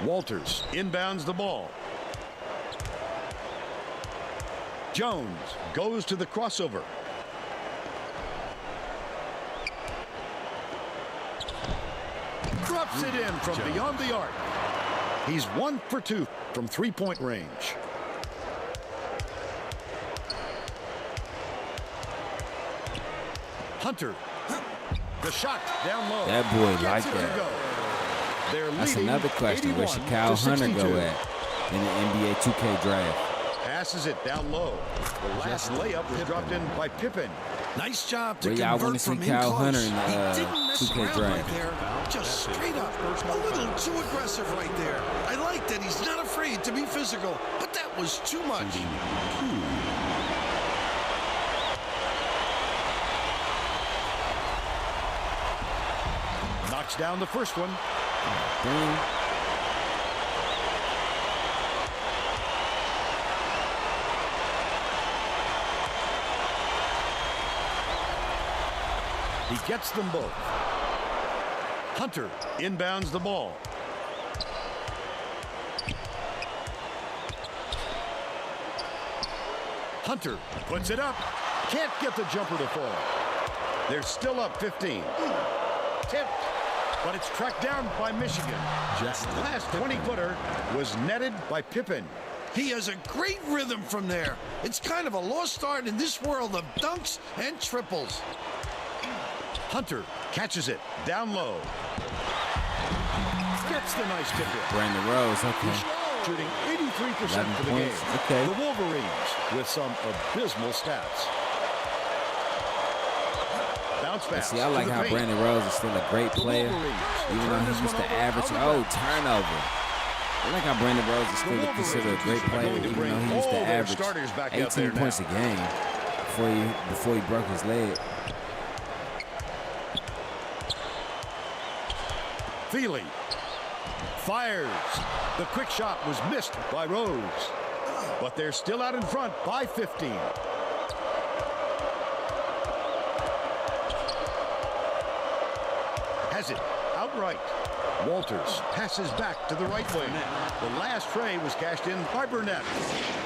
Walters inbounds the ball. Jones goes to the crossover. Drops it in from beyond the arc. He's 1 for 2 from three-point range. Hunter. The shot down low. That boy Gets like it to that. go. They're That's leading another question. Where should Kyle 81 to Hunter 62. go at in the NBA 2K draft? Passes it down low. The last layup was dropped in by Pippen. Nice job to Where y'all convert want to see from in Kyle close. Hunter in the He didn't mess 2K around draft? right there. Just straight up. A little too aggressive right there. I like that he's not afraid to be physical, but that was too much. Knocks down the first one. Dang. He gets them both. Hunter inbounds the ball. Hunter puts it up. Can't get the jumper to fall. They're still up 15. Tipped, but it's tracked down by Michigan. Just the last 20-footer was netted by Pippen. He has a great rhythm from there. It's kind of a lost art in this world of dunks and triples. Hunter catches it down low. Gets the nice tip in. Brandon Rose, okay. Shooting 83% 11 for the game. points, okay. The Wolverines with some abysmal stats. Bounce pass. See, I like to the how paint. Brandon Rose is still a great The player, Wolverines will even turn though this he used one to over average. out of Oh, bounds. turnover. I like how Brandon Rose is still considered a great player, going to even bring though he used to all their average starters back out 18 there points a now. game before he broke his leg. Thiele fires. The quick shot was missed by Rose. But they're still out in front by 15. Has it out right. Walters passes back to the right wing. The last tray was cashed in by Burnett.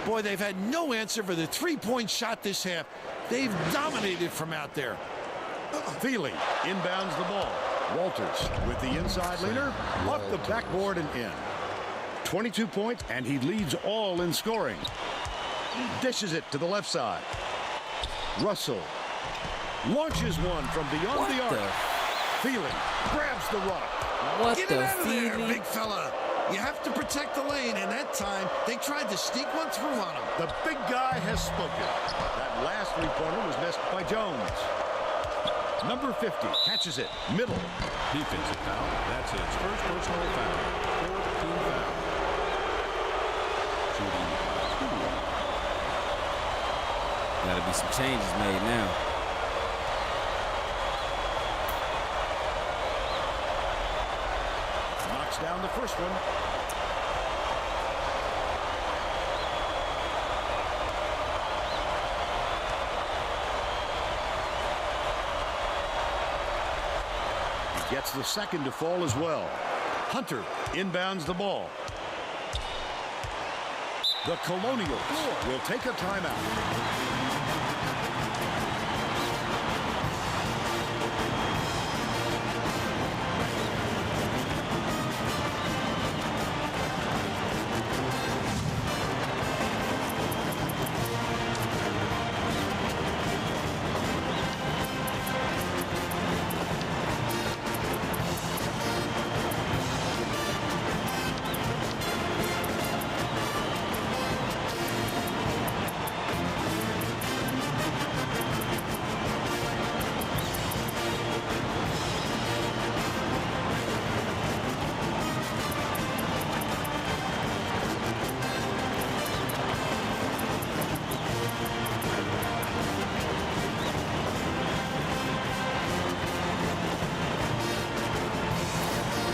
Boy, they've had no answer for the three-point shot this half. They've dominated from out there. Feely inbounds the ball. Walters with the inside leaner, off the backboard and in. 22 points, and he leads all in scoring. Dishes it to the left side. Russell launches one from beyond the arc. Feely grabs the rock. Get it out of there, big fella. You have to protect the lane, and that time they tried to sneak one through on him. The big guy has spoken. That last three-pointer was missed by Jones. Number 50 catches it, middle. Defensive foul. That's his first personal foul. Fourth team foul. Shooting 2. Gotta be some changes made now. Knocks down the first one. Gets the second to fall as well. Hunter inbounds the ball. The Colonials will take a timeout.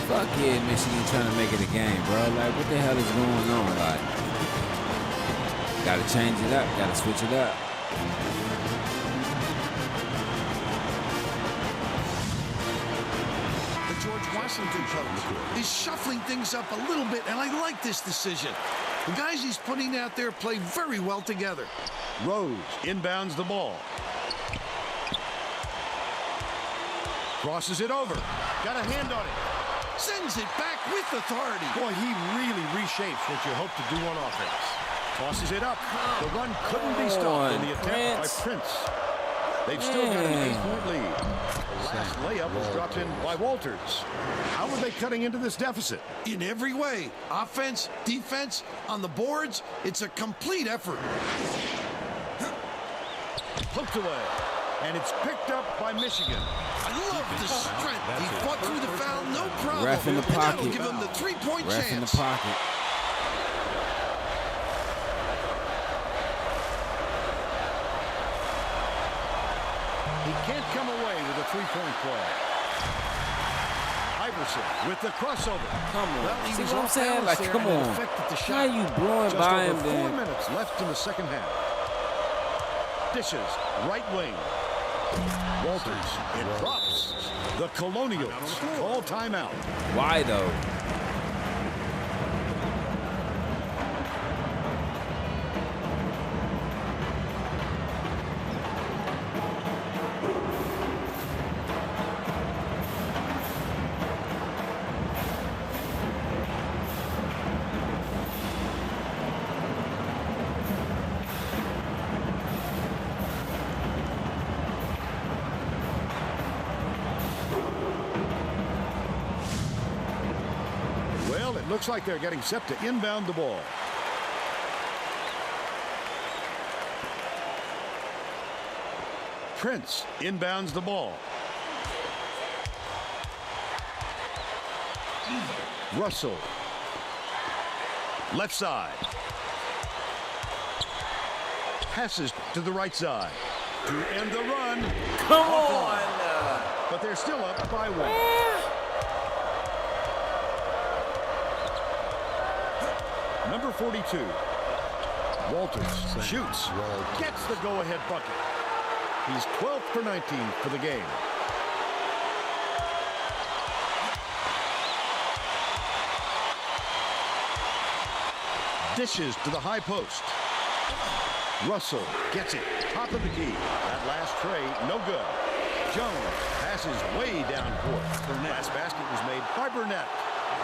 Fuck yeah, Michigan trying to make it a game, bro. Like, what the hell is going on? Like, gotta change it up, gotta switch it up. The George Washington coach is shuffling things up a little bit, and I like this decision. The guys he's putting out there play very well together. Rose inbounds the ball. Crosses it over. Got a hand on it. Sends it back with authority. Boy, he really reshapes what you hope to do on offense. Tosses it up. The run couldn't be stopped in the attempt by Prince. They've still got an 8-point lead. The last layup was dropped in by Walters. How are they cutting into this deficit? In every way. Offense, defense, on the boards. It's a complete effort. Poked away. And it's picked up by Michigan. I love the strength. He fought through the foul, no problem. Ref in the And that'll pocket. give him the three-point Ref chance. in the pocket. He can't come away with a three-point play. Iverson with the crossover. Come on. Well, he See was what I'm off saying? balance Like, there come and it on. affected the How shot. you blowing Just by over him 4 then? minutes left in the second half. Dishes, right wing. Walters, it drops. The Colonials call timeout. Why though? Well, it looks like they're getting set to inbound the ball. Prince inbounds the ball. Russell. Left side. Passes to the right side. To end the run. Come on! But they're still up by one. Number 42. Walters shoots. Gets the go-ahead bucket. He's 12 for 19 for the game. Dishes to the high post. Russell gets it. Top of the key. That last tray, no good. Jones passes way down court. Last basket was made by Burnett.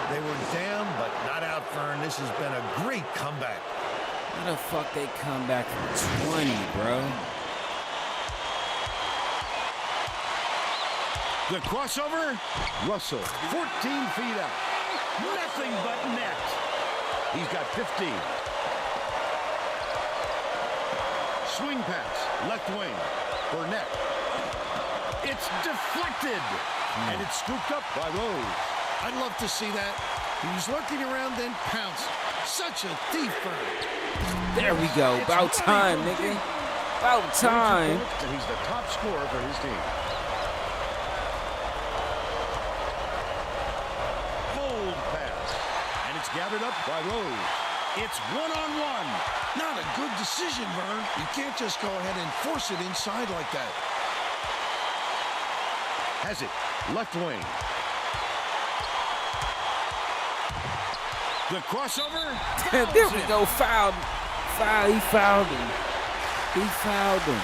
They were down, but not out, Fern. This has been a great comeback. How the fuck they come back from 20, bro? The crossover. Russell, 14 feet out. Nothing but net. He's got 15. Swing pass, left wing. Burnett. It's deflected. And it's scooped up by Rose. I'd love to see that. He was lurking around, then pounced. Such a thief, Fern. There we go. About time, nigga. About time. And he's the top scorer for his team. Hold pass. And it's gathered up by Rose. It's one-on-one. Not a good decision, Vern. You can't just go ahead and force it inside like that. Has it. Left wing. The crossover. There we go. Foul. He fouled him. He fouled him.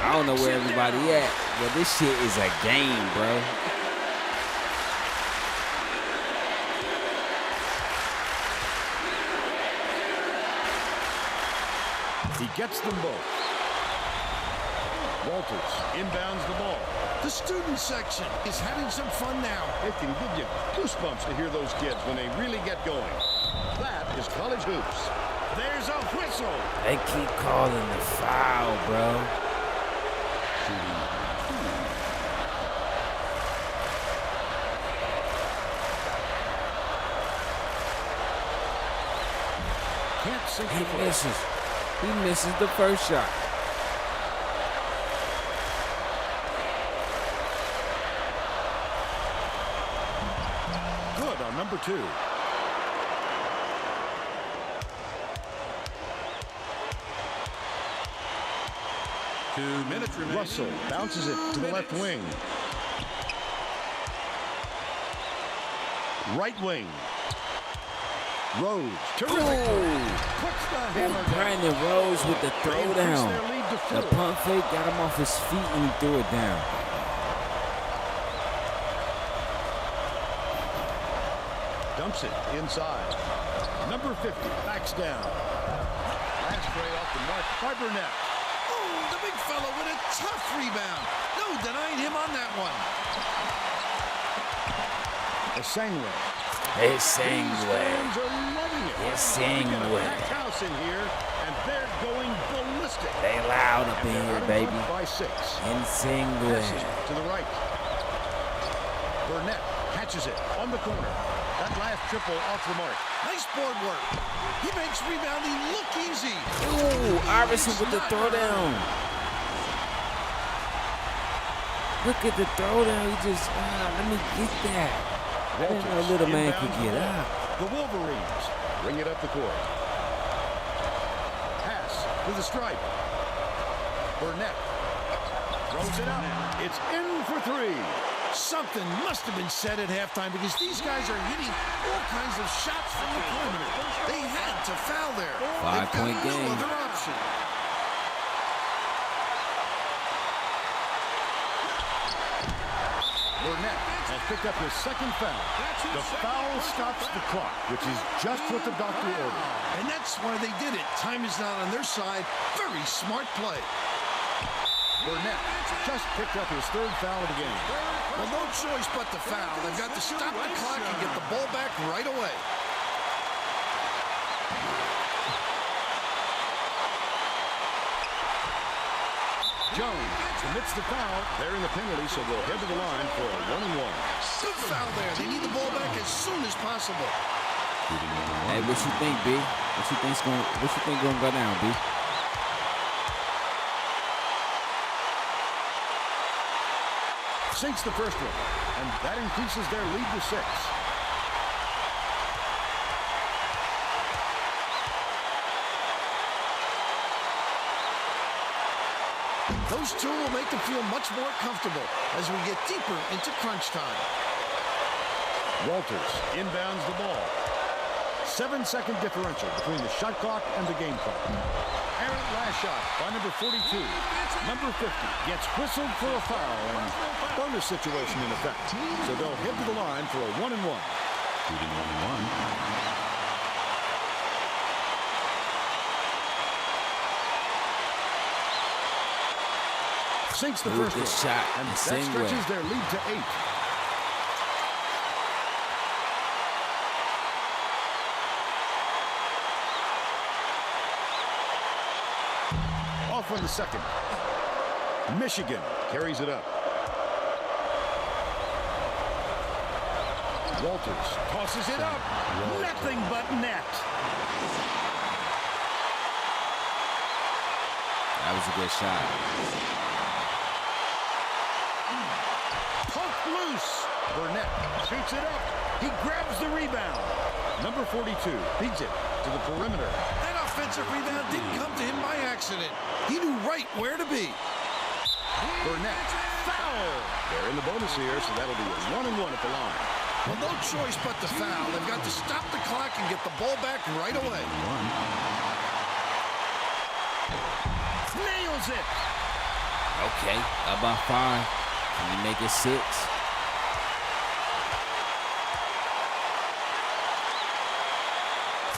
I don't know where everybody at, but this shit is a game, bro. He gets them both. Walters inbounds the ball. The student section is having some fun now. It can give you goosebumps to hear those kids when they really get going. That is college hoops. There's a whistle. They keep calling the foul, bro. Can't sink the He ball. misses. He misses the first shot. Good on number 2. Two minutes remaining. Russell bounces it to the left wing. Right wing. Rose. Terrific. Puts the hammer down. Brandon Rose with the They increase their throwdown. lead to The 4. pump fake got him off his feet and he threw it down. Dumps it inside. Number 50 backs down. Last tray off the mark by Burnett. Oh, the big fella with a tough rebound. No denying him on that one. Esangwe. It's These Sangway. fans are loving it. It's We got a Sangway. packed house in here, and they're going ballistic. They loud up in They're here, out in baby. front by 6. Insingway. Passes to the right. Burnett catches it on the corner. That last triple off the mark. Nice board work. He makes rebounding look easy. Ooh, Iverson with the throwdown. Look at the throwdown. He just, let me get that. I didn't know little man could Inbounds get the ball. out. The Wolverines bring it up the court. Pass to the stripe. Burnett throws it up. It's in for 3. Something must have been said at halftime because these guys are hitting all kinds of shots from the perimeter. They had to foul there. They've got 5-point no game. other option. Burnett has picked up his second foul. The foul stops the clock, which is just what the doctor ordered. And that's why they did it. Time is not on their side. Very smart play. Burnett just picked up his 3rd foul of the game. Well, no choice but to foul. They've got to stop the clock and get the ball back right away. Jones commits the foul. They're in the penalty, so they'll head to the line for a 1-and-1. Good foul there. They need the ball back as soon as possible. Hey, what you think, B? What you think gonna go down, B? Sinks the first one, and that increases their lead to 6. Those two will make them feel much more comfortable as we get deeper into crunch time. Walters inbounds the ball. 7-second differential between the shot clock and the game clock. Errant last shot by number 42. Number 50 gets whistled for a foul, and bonus situation in effect. So they'll head to the line for a 1-and-1. Shooting 1-and-1. Sinks the first one, shot and that same stretches way. their lead to 8. Off on the second. Michigan carries it up. Walters tosses it up. Nothing but net. That was a good shot. Poked loose. Burnett shoots it up. He grabs the rebound. Number 42 feeds it to the perimeter. That offensive rebound didn't come to him by accident. He knew right where to be. Burnett, foul. They're in the bonus here, so that'll be a 1-and-1 at the line. Well, no choice but to foul. They've got to stop the clock and get the ball back right away. Nails it. Okay, up by 5. Can you make it 6?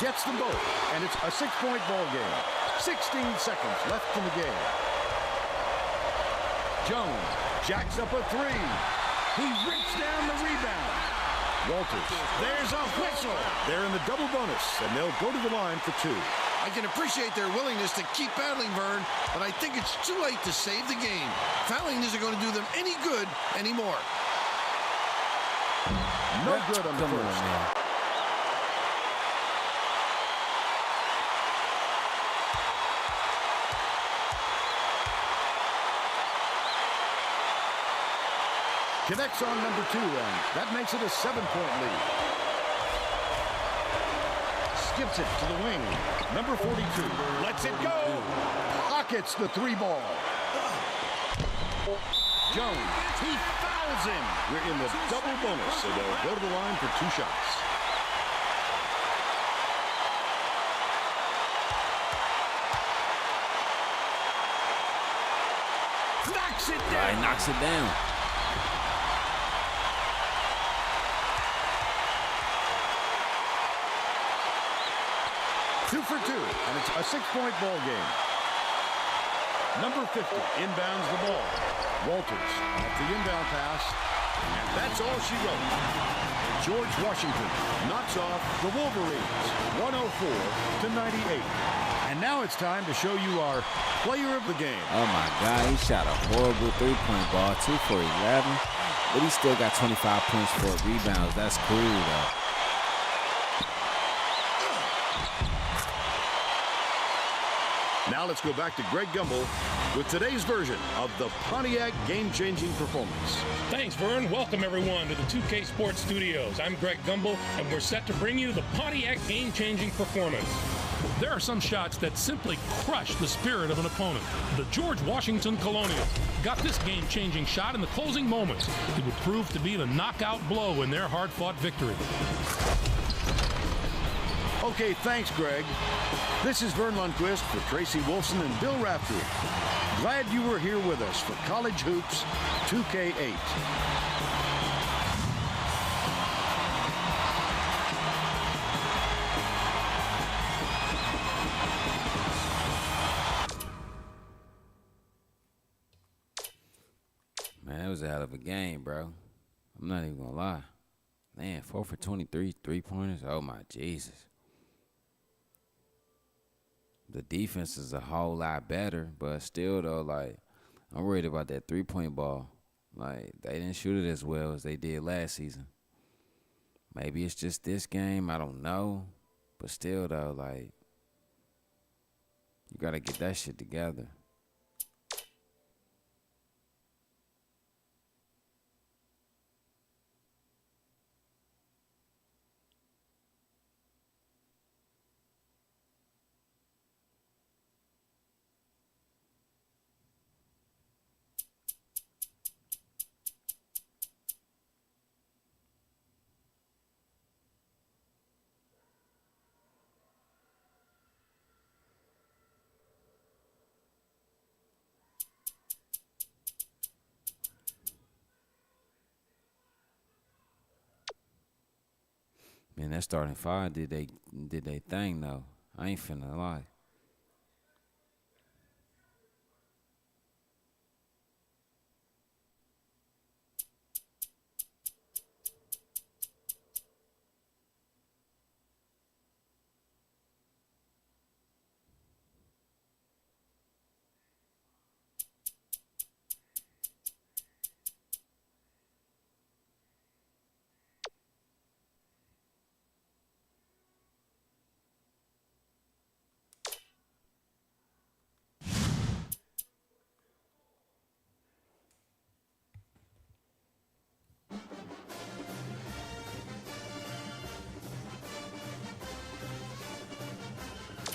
Gets them both, and it's a 6-point ball game. 16 seconds left in the game. Jones jacks up a 3. He rips down the rebound. Walters, there's a whistle. They're in the double bonus, and they'll go to the line for 2. I can appreciate their willingness to keep battling, Vern, but I think it's too late to save the game. Fouling isn't going to do them any good anymore. No good on the Come on, first. man. Connects on number 2, and that makes it a 7-point lead. Skips it to the wing. Number 42 lets it go. Pockets the 3-ball. Jones, he fouls him. We're in the double bonus, so they'll go to the line for 2 shots. Knocks it down. Right, knocks it down. 2 for 2, and it's a 6-point ball game. Number 50 inbounds the ball. Walters off the inbound pass, and that's all she wrote. George Washington knocks off the Wolverines, 104-98. And now it's time to show you our player of the game. Oh my God, he shot a horrible 3-point ball, 2 for 11, but he still got 25 points for rebounds. That's cool though. Now let's go back to Greg Gumbel with today's version of the Pontiac game-changing performance. Thanks, Vern. Welcome, everyone, to the 2K Sports Studios. I'm Greg Gumbel, and we're set to bring you the Pontiac game-changing performance. There are some shots that simply crush the spirit of an opponent. The George Washington Colonials got this game-changing shot in the closing moments. It would prove to be the knockout blow in their hard-fought victory. Okay, thanks, Greg. This is Vern Lundquist for Tracy Wolfson and Bill Raftery. Glad you were here with us for College Hoops 2K8. Man, that was a hell of a game, bro. I'm not even gonna lie. Man, 4 for 23 3-pointers. Oh my Jesus. The defense is a whole lot better, but still though, like, I'm worried about that 3-point ball. Like, they didn't shoot it as well as they did last season. Maybe it's just this game, I don't know. But still though, like, you gotta get that shit together. Man, that starting five did they thing though. I ain't finna lie.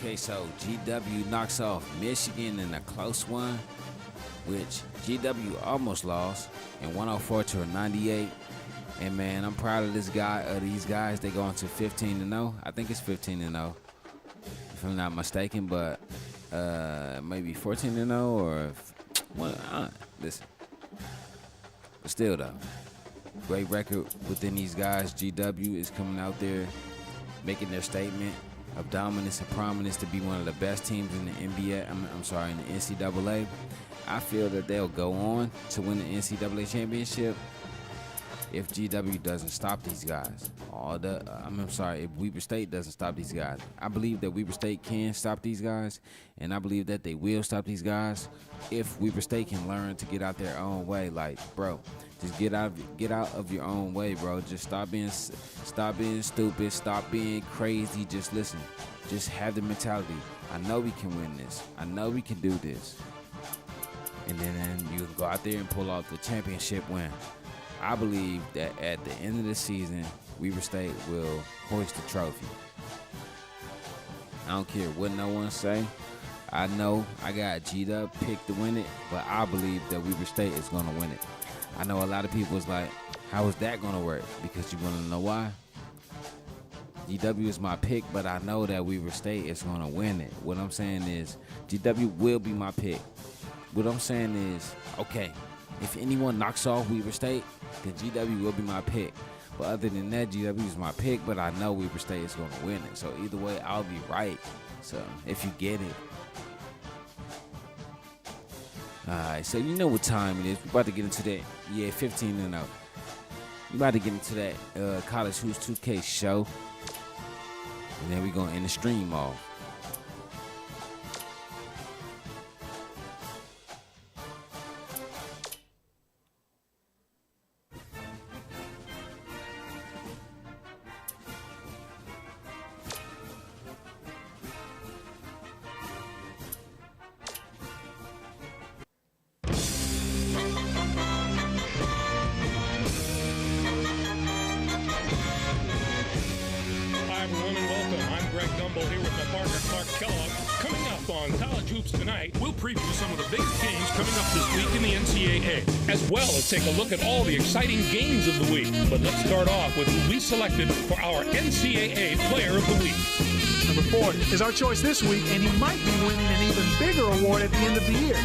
Okay, so GW knocks off Michigan in a close one, which GW almost lost in 104-98. And man, I'm proud of these guys. They going to 15-0. I think it's 15-0, if I'm not mistaken, but maybe 14-0 or listen. But still though, great record within these guys. GW is coming out there making their statement of dominance and prominence to be one of the best teams in the NBA. I'm sorry, in the NCAA. I feel that they'll go on to win the NCAA championship if GW doesn't stop these guys. If Weber State doesn't stop these guys. I believe that Weber State can stop these guys, and I believe that they will stop these guys if Weber State can learn to get out their own way. Like, bro, just get out of your own way, bro. Just stop being stupid, stop being crazy. Just listen. Just have the mentality. I know we can win this. I know we can do this. And then you can go out there and pull off the championship win. I believe that at the end of the season, Weber State will hoist the trophy. I don't care what no one say. I know I got G-Dub picked to win it, but I believe that Weber State is going to win it. I know a lot of people is like, how is that going to work? Because you want to know why? GW is my pick, but I know that Weber State is going to win it. What I'm saying is GW will be my pick. What I'm saying is, okay, if anyone knocks off Weber State, then GW will be my pick. But other than that, GW is my pick, but I know Weber State is going to win it. So either way, I'll be right. So if you get it. All right, so you know what time it is. We're about to get into that. Yeah, 15-0. We're about to get into that College Hoops 2K show. And then we're going to end the stream off. Take a look at all the exciting games of the week. But let's start off with who we selected for our NCAA Player of the Week. Number 4 is our choice this week, and he might be winning an even bigger award at the end of the year.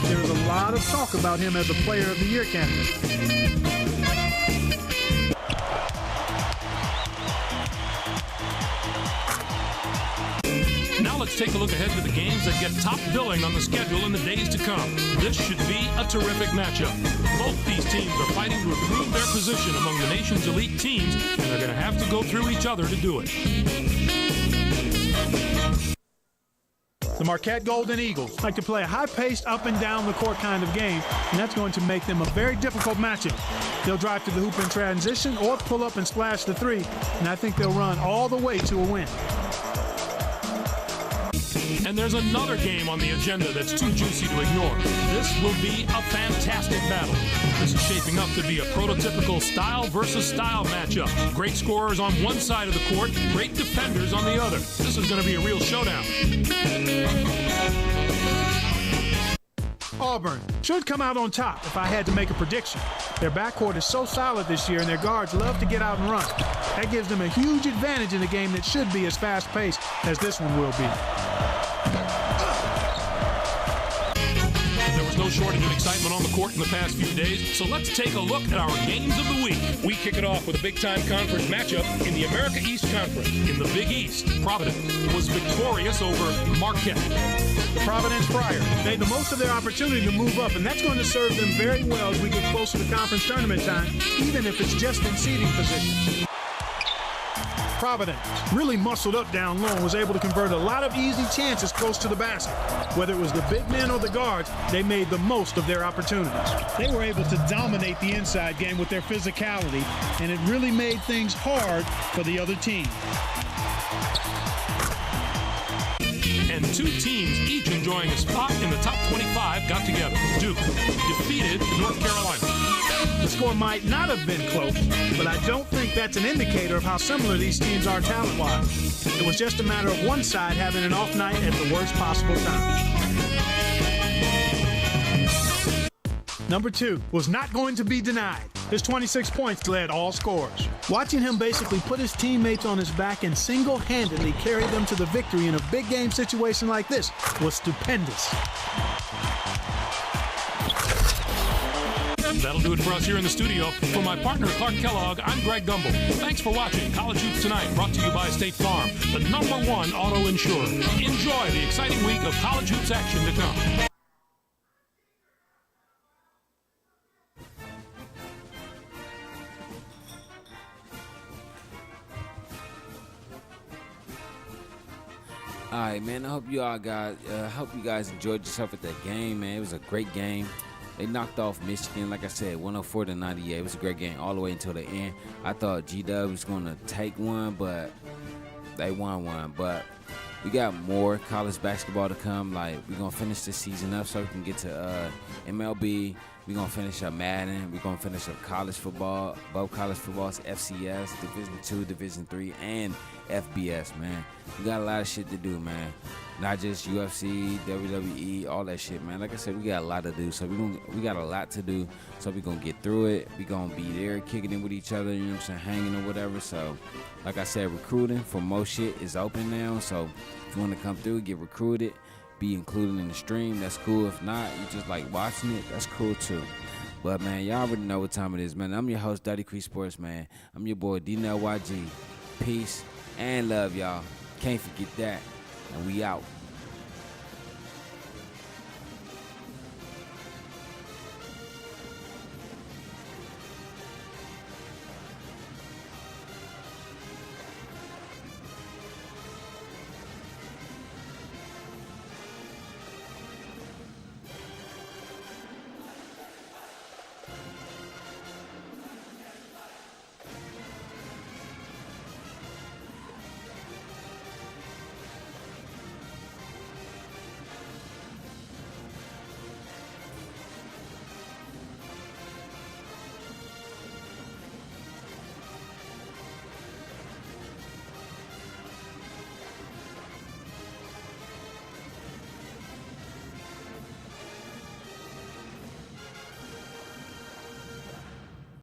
There is a lot of talk about him as a Player of the Year candidate. Now let's take a look ahead to the games that get top billing on the schedule in the days to come. This should be a terrific matchup. Both these teams are fighting to improve their position among the nation's elite teams, and they're going to have to go through each other to do it. The Marquette Golden Eagles like to play a high-paced, up-and-down-the-court kind of game, and that's going to make them a very difficult matchup. They'll drive to the hoop in transition or pull up and splash the three, and I think they'll run all the way to a win. And there's another game on the agenda that's too juicy to ignore. This will be a fantastic battle. This is shaping up to be a prototypical style versus style matchup. Great scorers on one side of the court, great defenders on the other. This is going to be a real showdown. Auburn should come out on top if I had to make a prediction. Their backcourt is so solid this year, and their guards love to get out and run. That gives them a huge advantage in a game that should be as fast-paced as this one will be. No shortage of excitement excitement on the court in the past few days, so let's take a look at our games of the week. We kick it off with a big-time conference matchup in the America East Conference. In the Big East, Providence was victorious over Marquette. The Providence Friars made the most of their opportunity to move up, and that's going to serve them very well as we get closer to conference tournament time, even if it's just in seeding position. Providence really muscled up down low and was able to convert a lot of easy chances close to the basket. Whether it was the big men or the guards, they made the most of their opportunities. They were able to dominate the inside game with their physicality, and it really made things hard for the other team. And two teams, each enjoying a spot in the top 25, got together. Duke defeated North Carolina. The score might not have been close, but I don't think that's an indicator of how similar these teams are talent-wise. It was just a matter of one side having an off night at the worst possible time. Number 2 was not going to be denied. His 26 points led all scorers. Watching him basically put his teammates on his back and single-handedly carry them to the victory in a big game situation like this was stupendous. That'll do it for us here in the studio. For my partner, Clark Kellogg, I'm Greg Gumbel. Thanks for watching College Hoops Tonight, brought to you by State Farm, the #1 auto insurer. Enjoy the exciting week of college hoops action to come. All right, man. I hope you guys enjoyed yourself at that game, man. It was a great game. They knocked off Michigan, like I said, 104-98. It was a great game all the way until the end. I thought G-Dub was going to take one, but they won one. But we got more college basketball to come. Like, we're going to finish this season up so we can get to MLB. We're going to finish up Madden. We're going to finish up college football, both college footballs, FCS, Division II, Division III, and FBS, man. We got a lot of shit to do, man. Not just UFC, WWE, all that shit, man. Like I said, we got a lot to do. So we got a lot to do. So we're going to get through it. We're going to be there kicking it with each other, you know what I'm saying, hanging or whatever. So, like I said, recruiting for most shit is open now. So if you want to come through, get recruited, be included in the stream, that's cool. If not, you just like watching it, that's cool too. But, man, y'all already know what time it is, man. I'm your host, Dirty Creek Sports, man. I'm your boy, DNLYG. Peace and love, y'all. Can't forget that. And we out.